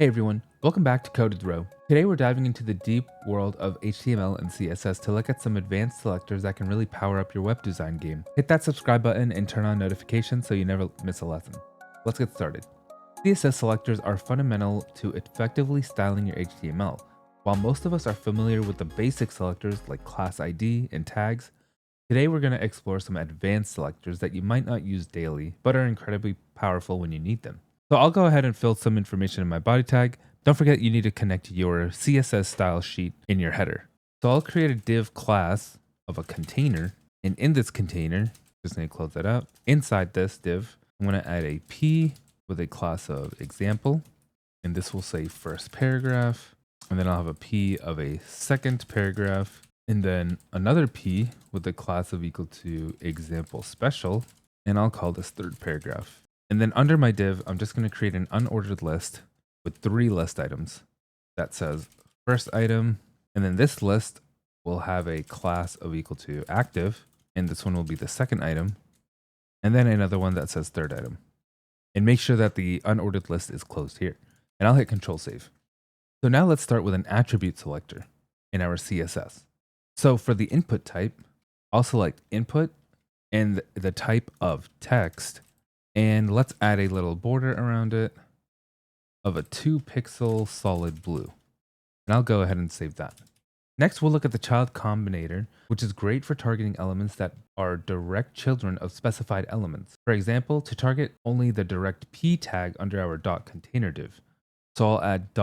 Hey everyone, welcome back to Coded Row. Today we're diving into the deep world of HTML and CSS to look at some advanced selectors that can really power up your web design game. Hit that subscribe button and turn on notifications so you never miss a lesson. Let's get started. CSS selectors are fundamental to effectively styling your HTML. While most of us are familiar with the basic selectors like class ID and tags, today we're going to explore some advanced selectors that you might not use daily, but are incredibly powerful when you need them. So I'll go ahead and fill some information in my body tag. Don't forget you need to connect your CSS style sheet in your header. So I'll create a div class of a container, and in this container, just need to close that out. Inside this div, I'm going to add a p with a class of example, and this will say first paragraph, and then I'll have a p of a second paragraph, and then another p with a class of equal to example special, and I'll call this third paragraph. And then under my div, I'm just going to create an unordered list with 3 list items that says first item. And then this list will have a class of equal to active. And this one will be the second item. And then another one that says third item. And make sure that the unordered list is closed here. And I'll hit Control Save. So now let's start with an attribute selector in our CSS. So for the input type, I'll select input and the type of text. And let's add a little border around it of a 2-pixel solid blue. And I'll go ahead and save that. Next, we'll look at the child combinator, which is great for targeting elements that are direct children of specified elements. For example, to target only the direct p tag under our .container div. So I'll add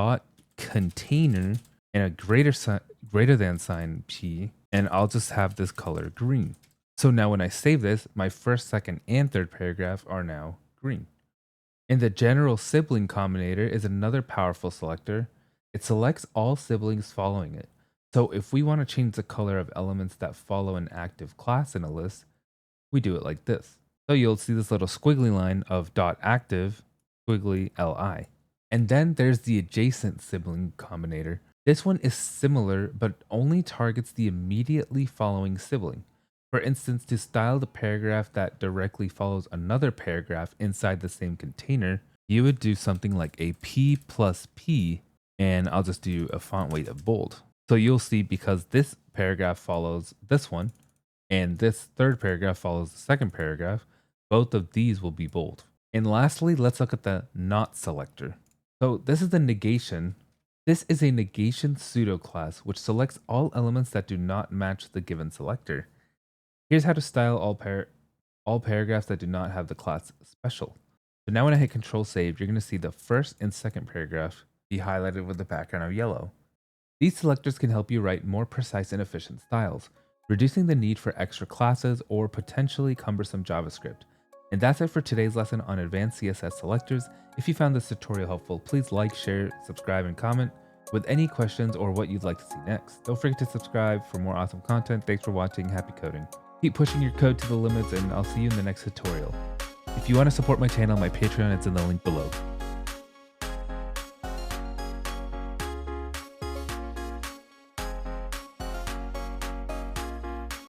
.container and a greater than sign p, and I'll just have this color green. So now when I save this, my first, second, and third paragraph are now green. And the general sibling combinator is another powerful selector. It selects all siblings following it. So if we want to change the color of elements that follow an active class in a list, we do it like this. So you'll see this little squiggly line of .active squiggly li. And then there's the adjacent sibling combinator. This one is similar, but only targets the immediately following sibling. For instance, to style the paragraph that directly follows another paragraph inside the same container, you would do something like a p plus p, and I'll just do a font weight of bold. So you'll see because this paragraph follows this one, and this third paragraph follows the second paragraph, both of these will be bold. And lastly, let's look at the not selector. So this is the negation. This is a negation pseudo class, which selects all elements that do not match the given selector. Here's how to style all paragraphs that do not have the class special. So now when I hit Control Save, you're going to see the first and second paragraph be highlighted with the background of yellow. These selectors can help you write more precise and efficient styles, reducing the need for extra classes or potentially cumbersome JavaScript. And that's it for today's lesson on advanced CSS selectors. If you found this tutorial helpful, please like, share, subscribe, and comment with any questions or what you'd like to see next. Don't forget to subscribe for more awesome content. Thanks for watching. Happy coding. Keep pushing your code to the limits, and I'll see you in the next tutorial. If you want to support my channel, my Patreon is in the link below.